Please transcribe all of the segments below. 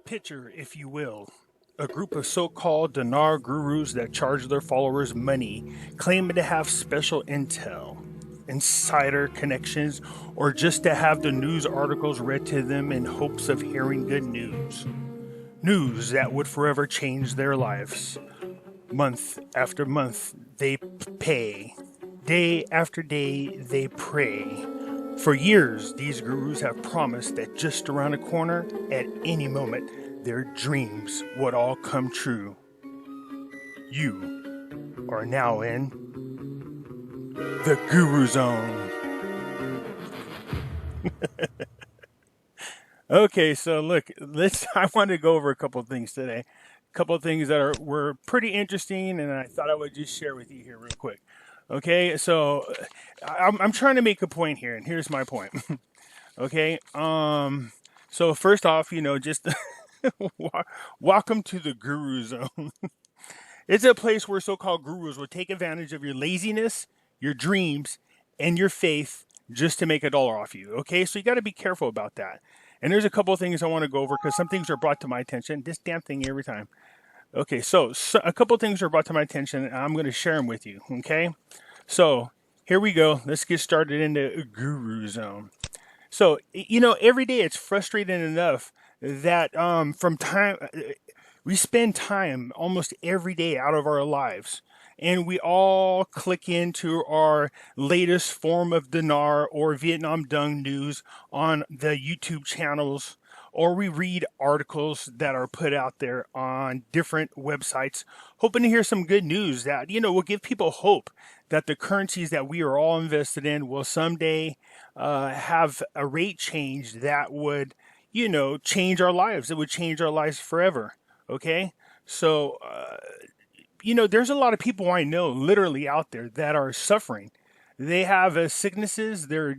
Picture, if you will, a group of so called dinar gurus that charge their followers money, claiming to have special intel, insider connections, or just to have the news articles read to them in hopes of hearing good news. News that would forever change their lives. Month after month, they pay. Day after day, they pray. For years, these gurus have promised that just around the corner, at any moment, their dreams would all come true. You are now in the Guru Zone. Okay, so look, let's. I wanted to go over a couple of things today. A couple of things that were pretty interesting, and I thought I would just share with you here real quick. Okay, so I'm trying to make a point here, and here's my point. Okay, so first off, just welcome to the Guru Zone. It's a place where so-called gurus will take advantage of your laziness, your dreams, and your faith just to make a dollar off you. Okay, so you got to be careful about that. And there's a couple of things I want to go over because some things are brought to my attention. This damn thing every time. Okay, so a couple of things are brought to my attention, and I'm going to share them with you. Okay, so here we go. Let's get started in the Guru Zone. So every day it's frustrating enough that from time we spend time almost every day out of our lives, and we all click into our latest form of dinar or Vietnam Dung news on the YouTube channels, or we read articles that are put out there on different websites, hoping to hear some good news that, will give people hope that the currencies that we are all invested in will someday have a rate change that would, change our lives. It would change our lives forever. Okay? So, there's a lot of people I know literally out there that are suffering. They have sicknesses. They're,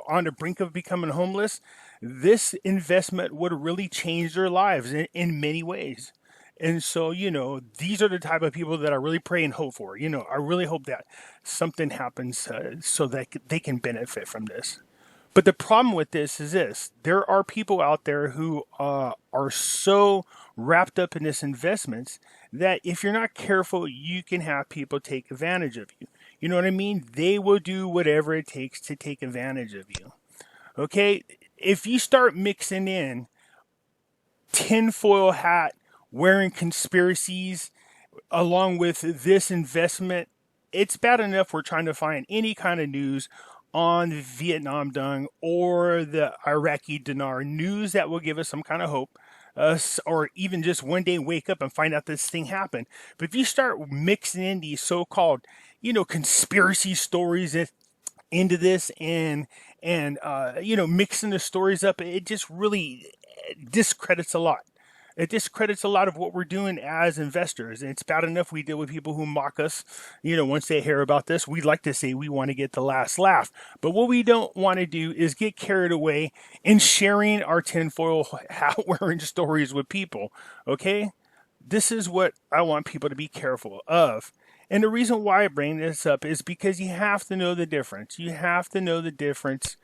on the brink of becoming homeless. This investment would really change their lives in many ways. And so, these are the type of people that I really pray and hope for. I really hope that something happens so that they can benefit from this. But the problem with this is this. There are people out there who are so wrapped up in this investments that if you're not careful, you can have people take advantage of you. You know what I mean? They will do whatever it takes to take advantage of you. Okay? If you start mixing in tinfoil hat wearing conspiracies along with this investment, it's bad enough we're trying to find any kind of news on Vietnam Dung or the Iraqi dinar, news that will give us some kind of hope, or even just one day wake up and find out this thing happened. But if you start mixing in these so-called, conspiracy stories into this and mixing the stories up, it just really discredits a lot. It discredits a lot of what we're doing as investors. And it's bad enough we deal with people who mock us. Once they hear about this, we like to say we want to get the last laugh. But what we don't want to do is get carried away in sharing our tinfoil hat wearing stories with people. Okay? This is what I want people to be careful of. And the reason why I bring this up is because you have to know the difference. You have to know the difference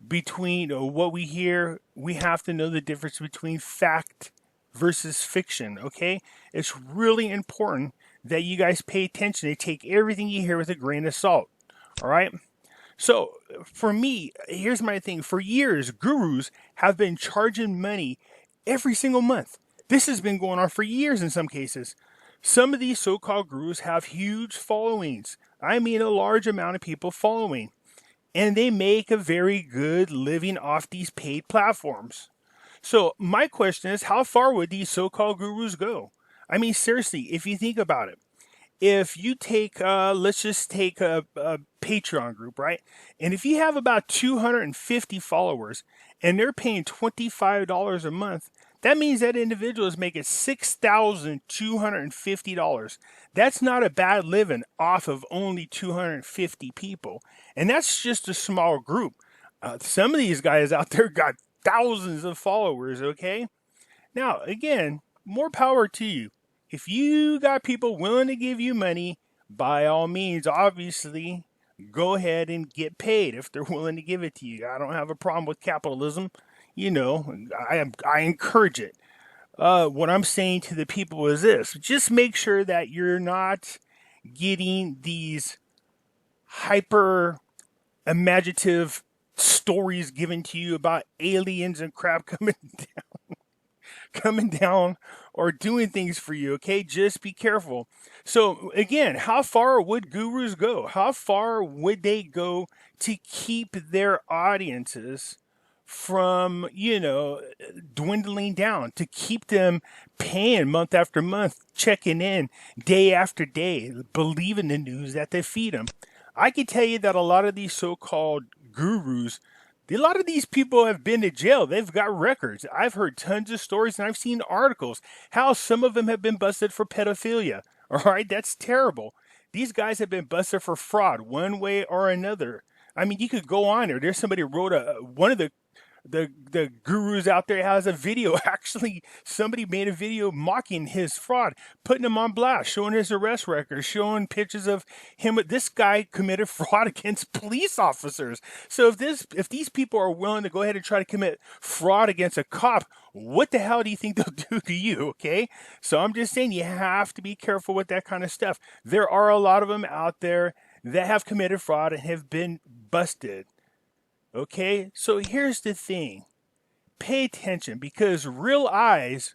between what we hear. We have to know the difference between fact versus fiction, okay? It's really important that you guys pay attention. They take everything you hear with a grain of salt, all right? So for me, here's my thing. For years, gurus have been charging money every single month. This has been going on for years in some cases. Some of these so-called gurus have huge followings. I mean, a large amount of people following. And they make a very good living off these paid platforms. So my question is, how far would these so-called gurus go? I mean, seriously, if you think about it, if you take, let's just take a Patreon group, right? And if you have about 250 followers and they're paying $25 a month, that means that individual is making $6,250. That's not a bad living off of only 250 people. And that's just a small group. Some of these guys out there got thousands of followers, okay? Now, again, more power to you. If you got people willing to give you money, by all means, obviously, go ahead and get paid if they're willing to give it to you. I don't have a problem with capitalism. You know, I encourage it. What I'm saying to the people is this: just make sure that you're not getting these hyper imaginative stories given to you about aliens and crap coming down or doing things for you, okay? Just be careful. So, again, how far would gurus go? How far would they go to keep their audiences from, dwindling down, to keep them paying month after month, checking in day after day, believing the news that they feed them? I can tell you that a lot of these so called gurus, a lot of these people have been to jail. They've got records. I've heard tons of stories and I've seen articles how some of them have been busted for pedophilia. All right, that's terrible. These guys have been busted for fraud one way or another. I mean, you could go on there. There's somebody who wrote one of the gurus out there has a video. Actually, somebody made a video mocking his fraud, putting him on blast, showing his arrest record, showing pictures of him. This guy committed fraud against police officers. So if these people are willing to go ahead and try to commit fraud against a cop, what the hell do you think they'll do to you? Okay, so I'm just saying you have to be careful with that kind of stuff. There are a lot of them out there that have committed fraud and have been busted. Okay, so here's the thing. Pay attention, because real eyes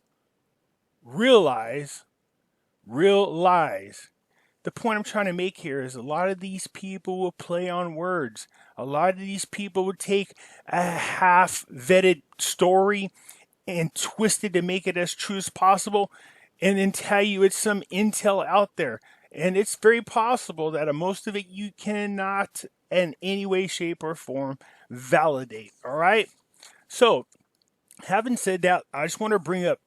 realize real lies. The point I'm trying to make here is a lot of these people will play on words. A lot of these people will take a half-vetted story and twist it to make it as true as possible and then tell you it's some intel out there. And it's very possible that most of it you cannot in any way, shape, or form validate. All right? So, having said that, I just want to bring up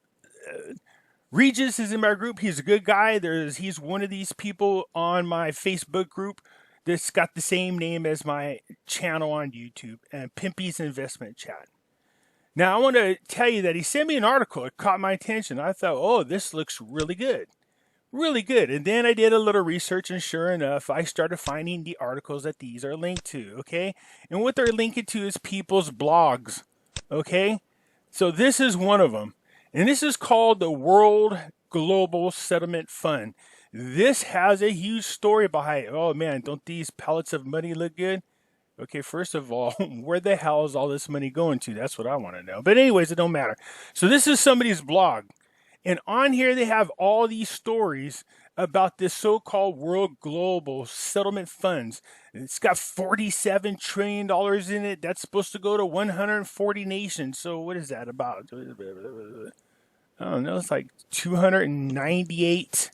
Regis is in my group. He's a good guy. He's one of these people on my Facebook group that's got the same name as my channel on YouTube, and Pimpy's Investment Chat. Now, I want to tell you that he sent me an article. It caught my attention. I thought, oh, this looks really good. Really good. And then I did a little research, and sure enough, I started finding the articles that these are linked to, okay? And what they're linking to is people's blogs, okay? So this is one of them. And this is called the World Global Settlement Fund. This has a huge story behind it. Oh, man, don't these pallets of money look good? Okay, first of all, where the hell is all this money going to? That's what I want to know. But anyways, it don't matter. So this is somebody's blog. And on here, they have all these stories about this so-called World Global Settlement Funds. It's got $47 trillion in it. That's supposed to go to 140 nations. So what is that about? I don't know. It's like $298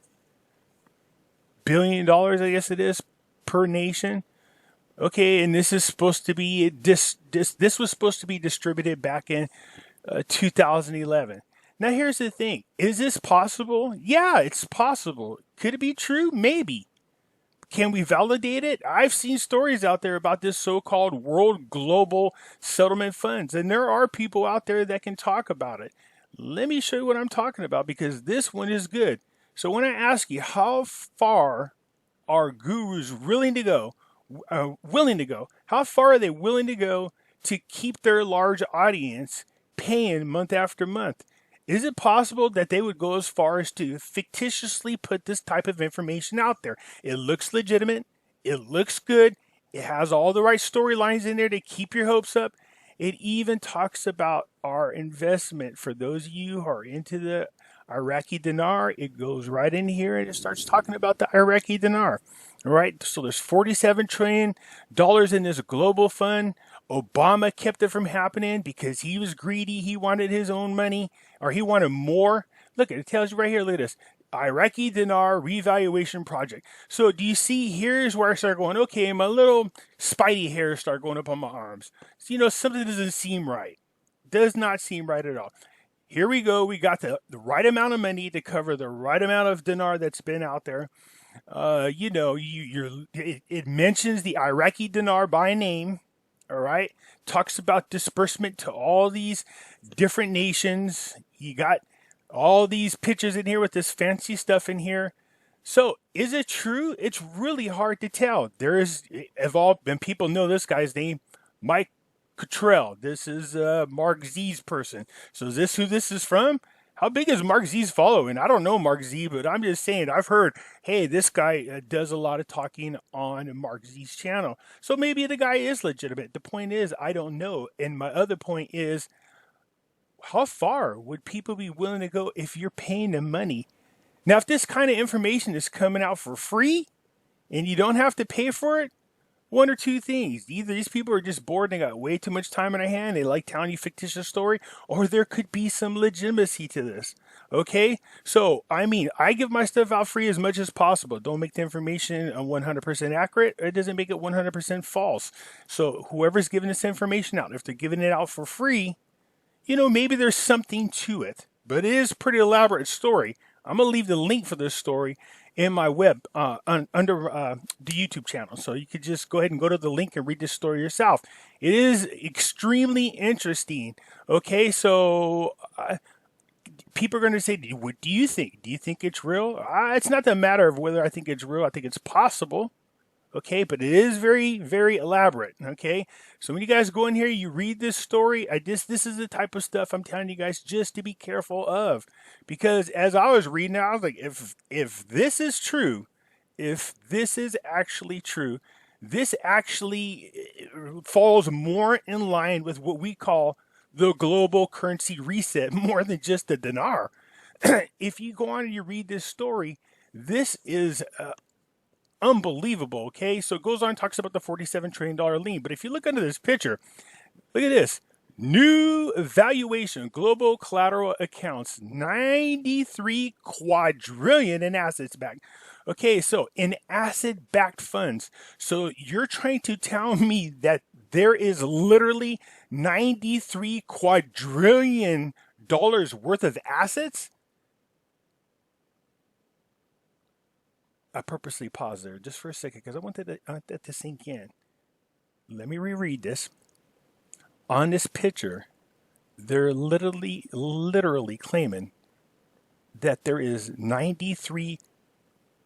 billion, I guess it is, per nation. Okay, and this is supposed to be this was supposed to be distributed back in 2011. Now, here's the thing. Is this possible? Yeah, it's possible. Could it be true? Maybe. Can we validate it? I've seen stories out there about this so-called World Global Settlement Funds, and there are people out there that can talk about it. Let me show you what I'm talking about, because this one is good. So when I ask you, how far are gurus willing to go? How far are they willing to go to keep their large audience paying month after month? Is it possible that they would go as far as to fictitiously put this type of information out there? It looks legitimate. It looks good. It has all the right storylines in there to keep your hopes up. It even talks about our investment. For those of you who are into the Iraqi dinar, it goes right in here and it starts talking about the Iraqi dinar. All right, so there's $47 trillion in this global fund. Obama kept it from happening because he was greedy. He wanted his own money, or he wanted more. Look, it tells you right here, look at this. Iraqi dinar revaluation project. So do you see, here's where I start going, okay, my little spidey hairs start going up on my arms. So, something doesn't seem right. Does not seem right at all. Here we go. We got the right amount of money to cover the right amount of dinar that's been out there. It mentions the Iraqi dinar by name. All right. Talks about disbursement to all these different nations. You got all these pictures in here with this fancy stuff in here. So is it true? It's really hard to tell. There is evolved, and people know this guy's name, Mike Cottrell. This is Mark Z's person. So is this who this is from? How big is Mark Z's following? I don't know Mark Z, but I'm just saying I've heard, hey, this guy does a lot of talking on Mark Z's channel. So maybe the guy is legitimate. The point is, I don't know. And my other point is, how far would people be willing to go if you're paying them money? Now, if this kind of information is coming out for free and you don't have to pay for it, one or two things. Either these people are just bored and they got way too much time on their hand, they like telling you fictitious story, or there could be some legitimacy to this. Okay? So, I mean, I give my stuff out free as much as possible. Don't make the information 100% accurate. It doesn't make it 100% false. So, whoever's giving this information out, if they're giving it out for free, maybe there's something to it. But it is a pretty elaborate story. I'm going to leave the link for this story in my web under the YouTube channel. So you could just go ahead and go to the link and read this story yourself. It is extremely interesting. Okay, so people are going to say, what do you think? Do you think it's real? It's not a matter of whether I think it's real. I think it's possible. Okay, but it is very, very elaborate. Okay, so when you guys go in here, you read this story. This is the type of stuff I'm telling you guys just to be careful of, because as I was reading it, I was like, if this is true, if this is actually true, this actually falls more in line with what we call the global currency reset, more than just the dinar. If you go on and you read this story, this is unbelievable. Okay, so it goes on and talks about the $47 trillion lien. But if you look under this picture, look at this. New valuation, global collateral accounts, 93 quadrillion in assets backed. Okay, so in asset backed funds. So you're trying to tell me that there is literally 93 quadrillion dollars worth of assets? I purposely paused there just for a second because I want that to sink in. Let me reread this. On this picture, they're literally claiming that there is 93,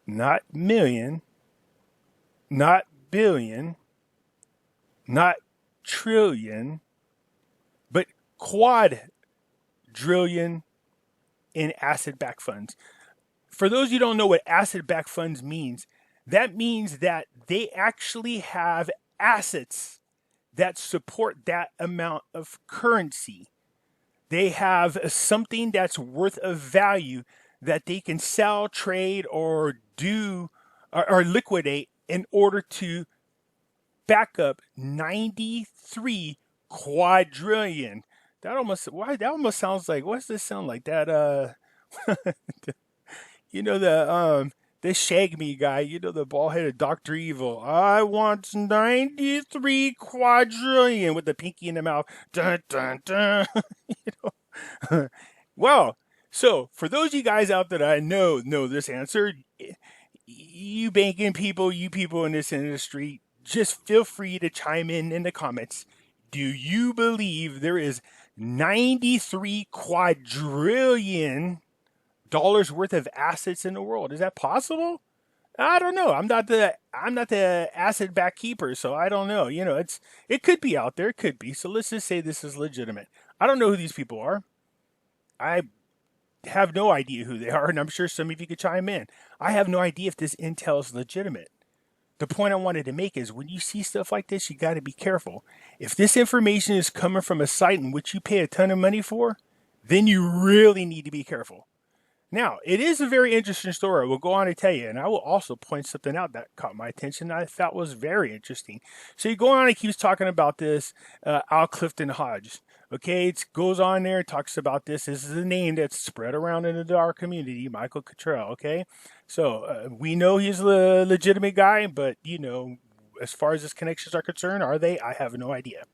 not million, not billion, not trillion, but quadrillion in asset-backed funds. For those who don't know what asset-backed funds means, that means that they actually have assets that support that amount of currency. They have something that's worth of value that they can sell, trade, or do or liquidate in order to back up 93 quadrillion. That almost sounds like, what's this sound like? That the Shag Me guy, the bald-headed Dr. Evil. I want 93 quadrillion with the pinky in the mouth. Dun, dun, dun. Well, so for those of you guys out there that I know this answer, you banking people, you people in this industry, just feel free to chime in the comments. Do you believe there is 93 quadrillion dollars worth of assets in the world? Is that possible? I don't know. I'm not the asset back keeper, so I don't know. It could be out there, it could be. So let's just say this is legitimate. I don't know who these people are. I have no idea who they are, and I'm sure some of you could chime in. I have no idea if this intel is legitimate. The point I wanted to make is when you see stuff like this, you got to be careful. If this information is coming from a site in which you pay a ton of money for, then you really need to be careful. Now, it is a very interesting story. I will go on to tell you, and I will also point something out that caught my attention that I thought was very interesting. So you go on and keeps talking about this Al Clifton Hodge. Okay, it goes on there, talks about this. This is a name that's spread around in our community, Michael Cottrell. Okay, so we know he's a legitimate guy, but as far as his connections are concerned, are they? I have no idea.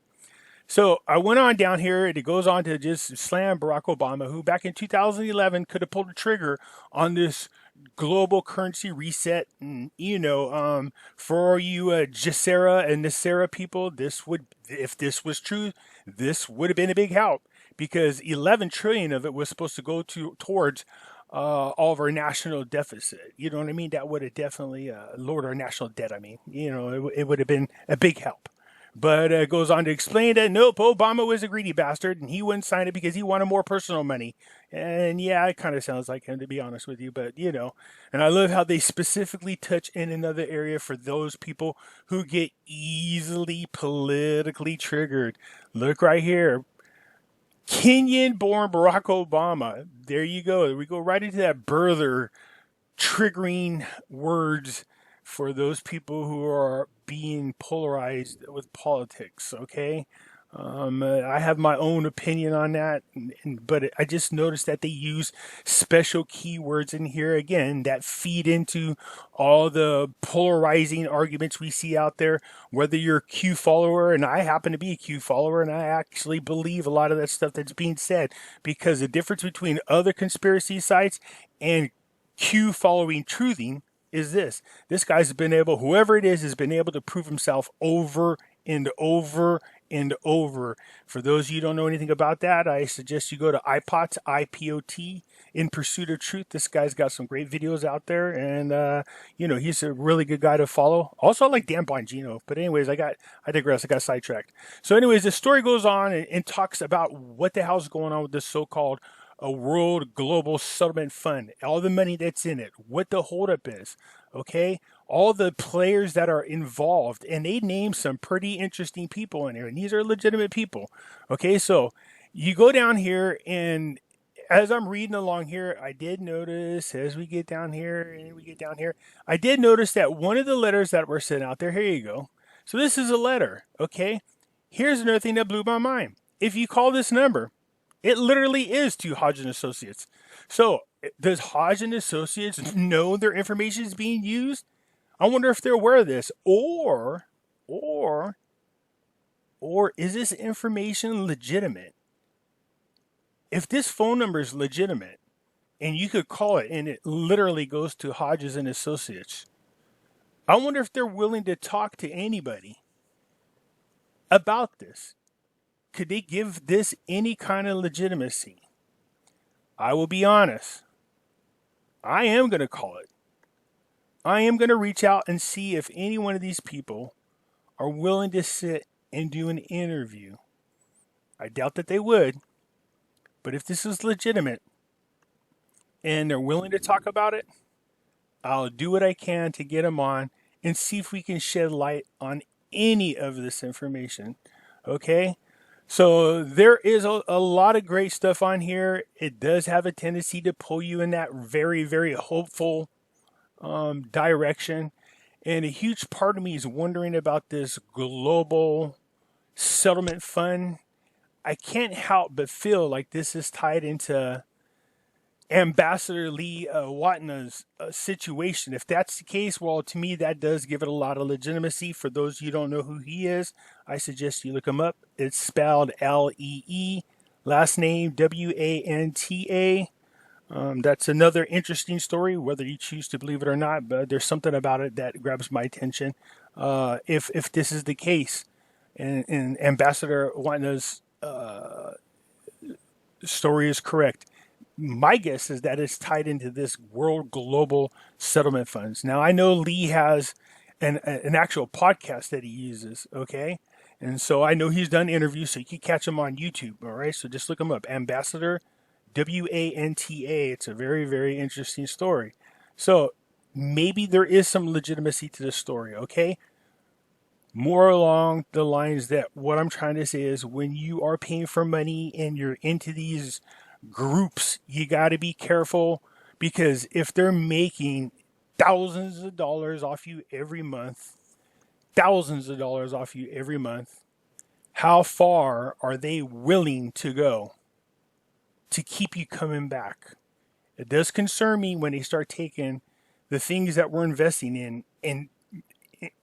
So I went on down here, and it goes on to just slam Barack Obama, who back in 2011 could have pulled the trigger on this global currency reset. And, for you Jacera and Nasera people, if this was true, this would have been a big help, because 11 trillion of it was supposed to go towards all of our national deficit. You know what I mean? That would have definitely lowered our national debt. I mean, it would have been a big help. But it goes on to explain that nope, Obama was a greedy bastard and he wouldn't sign it because he wanted more personal money. And yeah, it kind of sounds like him, to be honest with you. But, and I love how they specifically touch in another area for those people who get easily politically triggered. Look right here. Kenyan born Barack Obama. There you go. We go right into that birther triggering words for those people who are being polarized with politics. Okay. I have my own opinion on that, but I just noticed that they use special keywords in here again that feed into all the polarizing arguments we see out there. Whether you're a Q follower, and I happen to be a Q follower, and I actually believe a lot of that stuff that's being said, because the difference between other conspiracy sites and Q following truthing is this. This guy's been able, whoever it is, has been able to prove himself over and over and over. For those of you who don't know anything about that, I suggest you go to iPOT, IPOT, In Pursuit of Truth. This guy's got some great videos out there, and he's a really good guy to follow. Also, I like Dan Bongino, but anyways, I digress. I got sidetracked. So anyways, the story goes on and talks about what the hell's going on with this so-called a world global settlement fund, all the money that's in it, what the holdup is, okay? All the players that are involved, and they name some pretty interesting people in here, and these are legitimate people, okay? So you go down here, and as I'm reading along here, I did notice as we get down here, I did notice that one of the letters that were sent out there, here you go. So this is a letter, okay? Here's another thing that blew my mind. If you call this number, it literally is to Hodge and Associates. So does Hodge and Associates know their information is being used? I wonder if they're aware of this, or is this information legitimate? If this phone number is legitimate, and you could call it, and it literally goes to Hodges and Associates, I wonder if they're willing to talk to anybody about this. Could they give this any kind of legitimacy? I will be honest. I am going to call it. I am going to reach out and see if any one of these people are willing to sit and do an interview. I doubt that they would. But if this is legitimate and they're willing to talk about it, I'll do what I can to get them on and see if we can shed light on any of this information. Okay? So there is a lot of great stuff on here. It does have a tendency to pull you in that very, very hopeful direction. And a huge part of me is wondering about this global settlement fund. I can't help but feel like this is tied into Ambassador Lee Watna's situation. If that's the case, well, to me, that does give it a lot of legitimacy. For those of you who don't know who he is, I suggest you look him up. It's spelled Lee, last name Wanta. That's another interesting story, whether you choose to believe it or not, but there's something about it that grabs my attention. If this is the case, and Ambassador Watna's story is correct, my guess is that it's tied into this world global settlement funds. Now, I know Lee has an actual podcast that he uses, okay? And so I know he's done interviews, so you can catch him on YouTube, all right? So just look him up, Ambassador, Wanta. It's a very, very interesting story. So maybe there is some legitimacy to the story, okay? More along the lines that what I'm trying to say is when you are paying for money and you're into these groups, you got to be careful, because if they're making thousands of dollars off you every month, how far are they willing to go to keep you coming back? It does concern me when they start taking the things that we're investing in and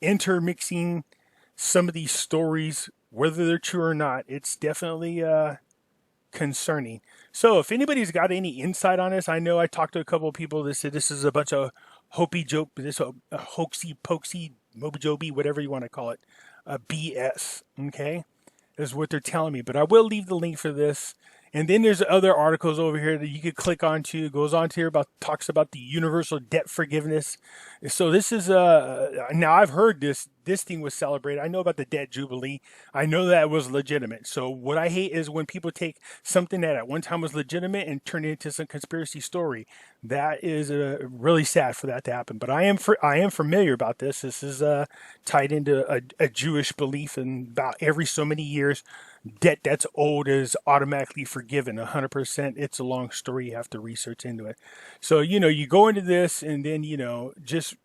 intermixing some of these stories, whether they're true or not. It's definitely concerning. So if anybody's got any insight on this, I know I talked to a couple of people that said this is a bunch of hoaxy pokesy moby joby, whatever you want to call it, BS. Okay, is what they're telling me. But I will leave the link for this, And then there's other articles over here that you could click onto. It goes on to here about talks about the universal debt forgiveness. So this is now I've heard this thing was celebrated. I know about the debt jubilee. I know that was legitimate. So what I hate is when people take something that at one time was legitimate and turn it into some conspiracy story. That is really sad for that to happen. But I am familiar about this. This is tied into a Jewish belief, and about every so many years, debt that's owed is automatically forgiven 100%. It's a long story. You have to research into it. So, you go into this and then, just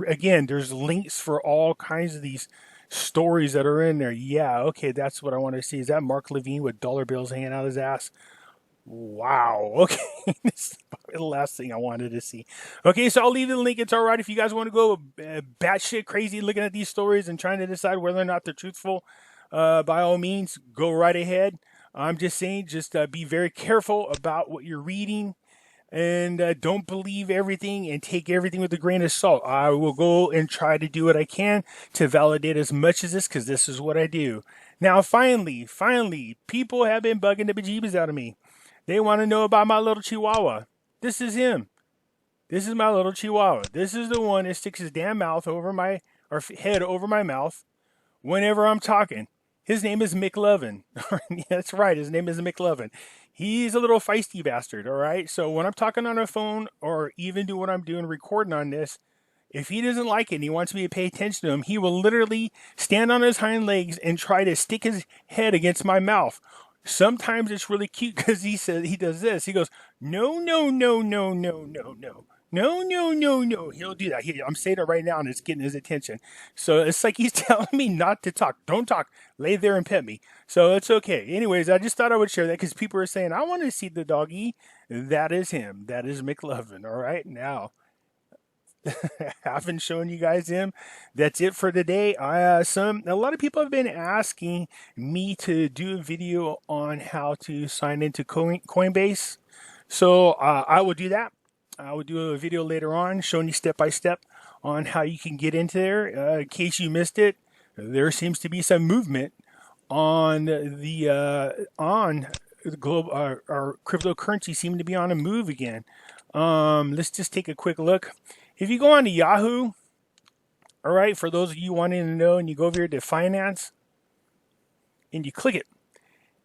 again, there's links for all kinds of these stories that are in there. Yeah, okay, that's what I want to see. Is that Mark Levine with dollar bills hanging out his ass? Wow. Okay. This is probably the last thing I wanted to see. Okay, so I'll leave the link. It's all right if you guys want to go batshit crazy looking at these stories and trying to decide whether or not they're truthful. By all means, go right ahead. I'm just saying, just be very careful about what you're reading, and don't believe everything and take everything with a grain of salt. I will go and try to do what I can to validate as much as this, because this is what I do. Now, finally, people have been bugging the bejeebus out of me. They want to know about my little chihuahua. This is him. This is my little chihuahua. This is the one that sticks his damn mouth over my, or head over my mouth whenever I'm talking. His name is McLovin. That's right. His name is McLovin. He's a little feisty bastard. All right. So when I'm talking on a phone, or even do what I'm doing, recording on this, if he doesn't like it and he wants me to pay attention to him, he will literally stand on his hind legs and try to stick his head against my mouth. Sometimes it's really cute because he says he does this. He goes, no, no, no, no, no, no, no. No, no, no, no. He'll do that. I'm saying it right now and it's getting his attention. So it's like he's telling me not to talk. Don't talk. Lay there and pet me. So it's okay. Anyways, I just thought I would share that because people are saying, I want to see the doggy. That is him. That is McLovin. All right. Now, I haven't shown you guys him. That's it for today. A lot of people have been asking me to do a video on how to sign into Coinbase. So I will do that. I will do a video later on showing you step by step on how you can get into there. In case you missed it, there seems to be some movement on the globe. Our cryptocurrency seem to be on a move again. Let's just take a quick look. If you go on to Yahoo, all right, for those of you wanting to know, and you go over here to finance and you click it,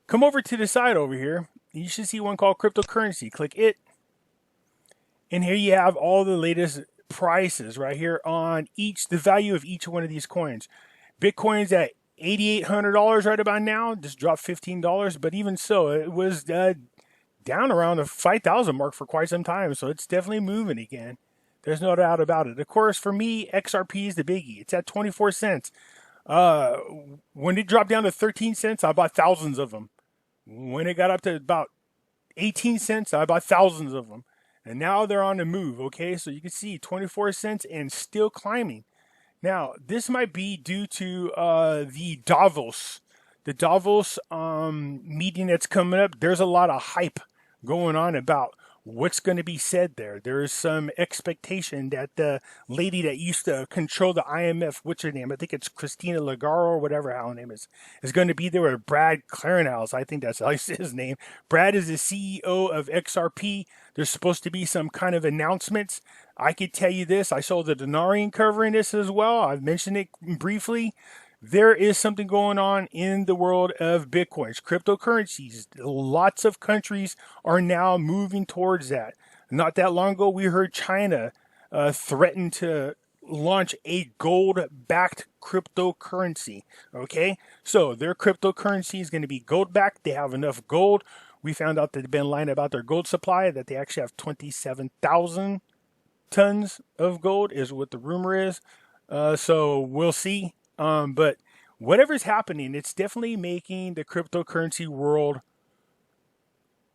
come over to the side over here. You should see one called cryptocurrency. Click it. And here you have all the latest prices right here on the value of each one of these coins. Bitcoin's at $8,800 right about now, just dropped $15. But even so, it was down around the 5,000 mark for quite some time. So it's definitely moving again. There's no doubt about it. Of course, for me, XRP is the biggie. It's at 24 cents. When it dropped down to 13 cents, I bought thousands of them. When it got up to about 18 cents, I bought thousands of them. And now they're on the move, okay? So you can see 24 cents and still climbing. Now, this might be due to the Davos meeting that's coming up. There's a lot of hype going on about what's going to be said there. There is some expectation that the lady that used to control the IMF, what's her name? I think it's Christina Lagarde or whatever her name is going to be there with Brad Clarenhouse. I think that's how his name. Brad is the CEO of XRP. There's supposed to be some kind of announcements. I could tell you this. I saw the Denarian covering this as well. I've mentioned it briefly. There is something going on in the world of Bitcoins, cryptocurrencies. Lots of countries are now moving towards that. Not that long ago, we heard China threaten to launch a gold-backed cryptocurrency. Okay, so their cryptocurrency is going to be gold-backed. They have enough gold. We found out that they've been lying about their gold supply, that they actually have 27,000 tons of gold, is what the rumor is. So we'll see. But whatever's happening, it's definitely making the cryptocurrency world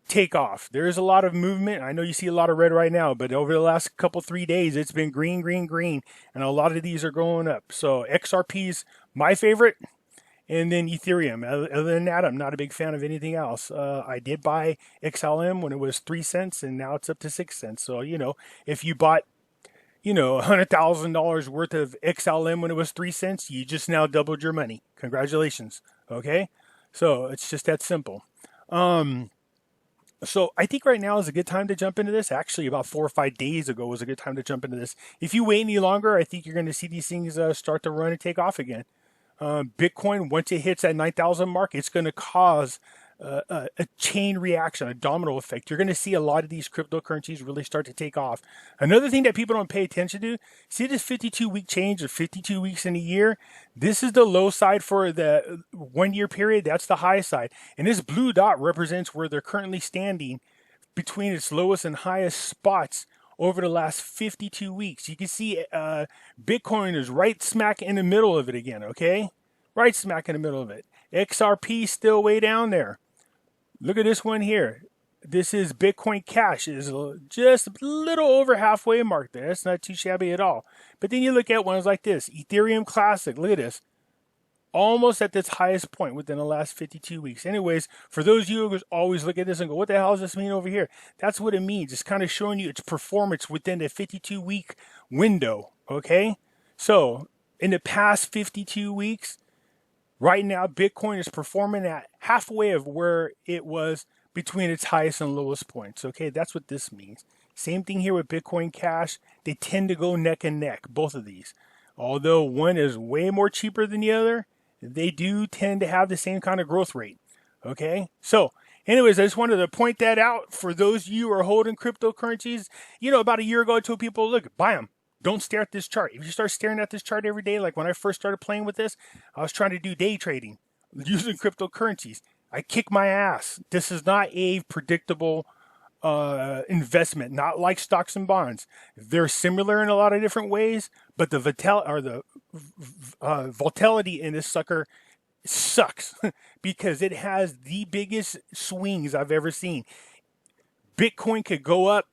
take off. There is a lot of movement. I know you see a lot of red right now, but over the last 3 days, it's been green, green, green. And a lot of these are going up. So XRP is my favorite. And then Ethereum. Other than that, I'm not a big fan of anything else. I did buy XLM when it was 3 cents, and now it's up to 6 cents. So, if you bought $100,000 worth of XLM when it was 3 cents, you just now doubled your money. Congratulations. Okay. So it's just that simple. So I think right now is a good time to jump into this. Actually, about 4 or 5 days ago was a good time to jump into this. If you wait any longer, I think you're going to see these things start to run and take off again. Bitcoin, once it hits that 9,000 mark, it's going to cause a chain reaction, a domino effect. You're going to see a lot of these cryptocurrencies really start to take off. Another thing that people don't pay attention to, see this 52-week change of 52 weeks in a year? This is the low side for the 1 year period. That's the high side. And this blue dot represents where they're currently standing between its lowest and highest spots over the last 52 weeks. You can see Bitcoin is right smack in the middle of it again, okay? Right smack in the middle of it. XRP still way down there. Look at this one here. This is Bitcoin Cash. Is just a little over halfway mark there. That's not too shabby at all. But then you look at ones like this. Ethereum Classic. Look at this. Almost at its highest point within the last 52 weeks. Anyways, for those of you who always look at this and go, what the hell does this mean over here? That's what it means. It's kind of showing you its performance within the 52-week window, okay? So, in the past 52 weeks, right now, Bitcoin is performing at halfway of where it was between its highest and lowest points, okay? That's what this means. Same thing here with Bitcoin Cash. They tend to go neck and neck, both of these. Although one is way more cheaper than the other, they do tend to have the same kind of growth rate. Okay? So, anyways, I just wanted to point that out for those of you who are holding cryptocurrencies. You know, about a year ago, I told people, look, buy them. Don't stare at this chart. If you start staring at this chart every day, like when I first started playing with this, I was trying to do day trading using cryptocurrencies. I kick my ass. This is not a predictable investment, not like stocks and bonds. They're similar in a lot of different ways, but the volatility in this sucker sucks because it has the biggest swings I've ever seen. Bitcoin could go up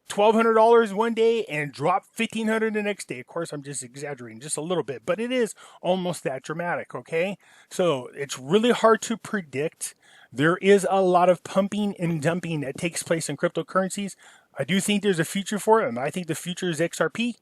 $1,200 one day and drop $1,500 the next day. Of course, I'm just exaggerating just a little bit, but it is almost that dramatic, okay? So it's really hard to predict. There is a lot of pumping and dumping that takes place in cryptocurrencies. I do think there's a future for it, and I think the future is XRP.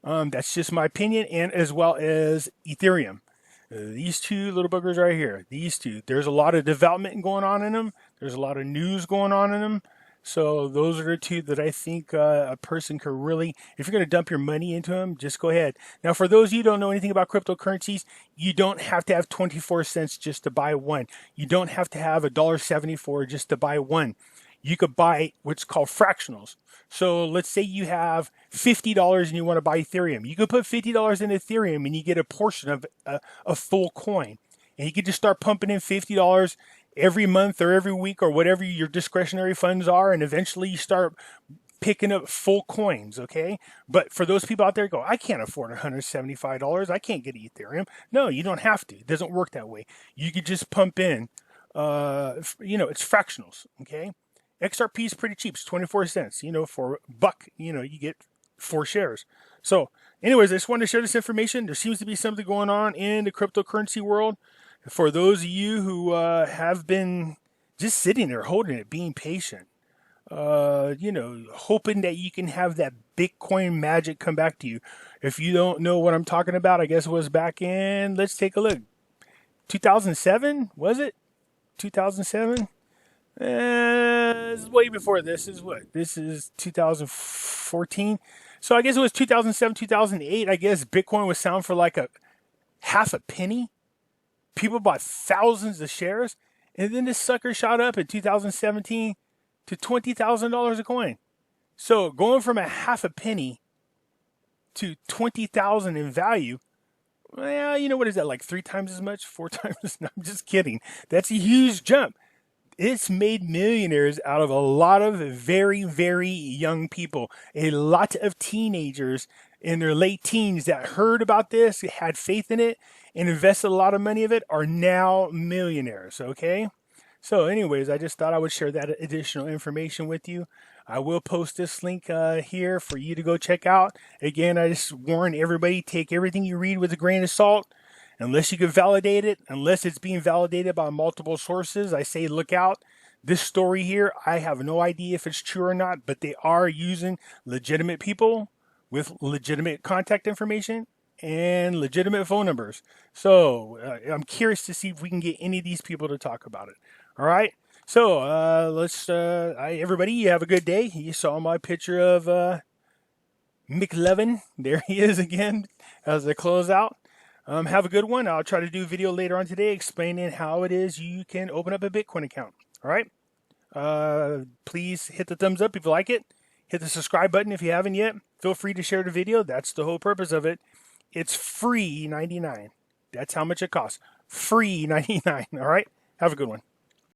That's just my opinion, and as well as Ethereum. These two little buggers right here, these two. There's a lot of development going on in them. There's a lot of news going on in them. So those are the two that I think a person could really, if you're going to dump your money into them, just go ahead. Now, for those of you who don't know anything about cryptocurrencies, you don't have to have 24 cents just to buy one. You don't have to have $1.74 just to buy one. You could buy what's called fractionals. So let's say you have $50 and you want to buy Ethereum. You could put $50 in Ethereum and you get a portion of a full coin. And you could just start pumping in $50 every month or every week or whatever your discretionary funds are, and eventually you start picking up full coins, okay? But for those people out there who go, I can't afford $175. I can't get Ethereum. No, you don't have to. It doesn't work that way. You could just pump in, it's fractionals, okay? XRP is pretty cheap. It's 24 cents, for a buck, you get 4 shares. So anyways, I just wanted to share this information. There seems to be something going on in the cryptocurrency world. For those of you who have been just sitting there holding it, being patient, hoping that you can have that Bitcoin magic come back to you. If you don't know what I'm talking about, I guess it was back in, let's take a look, 2007, was it? 2007? This is way before this. This is 2014. So I guess it was 2007, 2008. I guess Bitcoin was selling for like a half a penny. People bought thousands of shares, and then this sucker shot up in 2017 to $20,000 a coin. So going from a half a penny to 20,000 in value, well, what is that, like 3 times as much, 4 times? No, I'm just kidding. That's a huge jump. It's made millionaires out of a lot of very, very young people. A lot of teenagers in their late teens that heard about this, had faith in it, and invested a lot of money of it are now millionaires, okay? So anyways, I just thought I would share that additional information with you. I will post this link here for you to go check out. Again, I just warn everybody, take everything you read with a grain of salt. Unless you can validate it, unless it's being validated by multiple sources, I say look out. This story here, I have no idea if it's true or not, but they are using legitimate people with legitimate contact information and legitimate phone numbers. So I'm curious to see if we can get any of these people to talk about it. All right. So everybody, you have a good day. You saw my picture of McLevin. There he is again as a closeout. Have a good one. I'll try to do a video later on today explaining how it is you can open up a Bitcoin account. All right. Please hit the thumbs up if you like it. Hit the subscribe button if you haven't yet. Feel free to share the video. That's the whole purpose of it. It's free 99. That's how much it costs. Free 99. All right. Have a good one.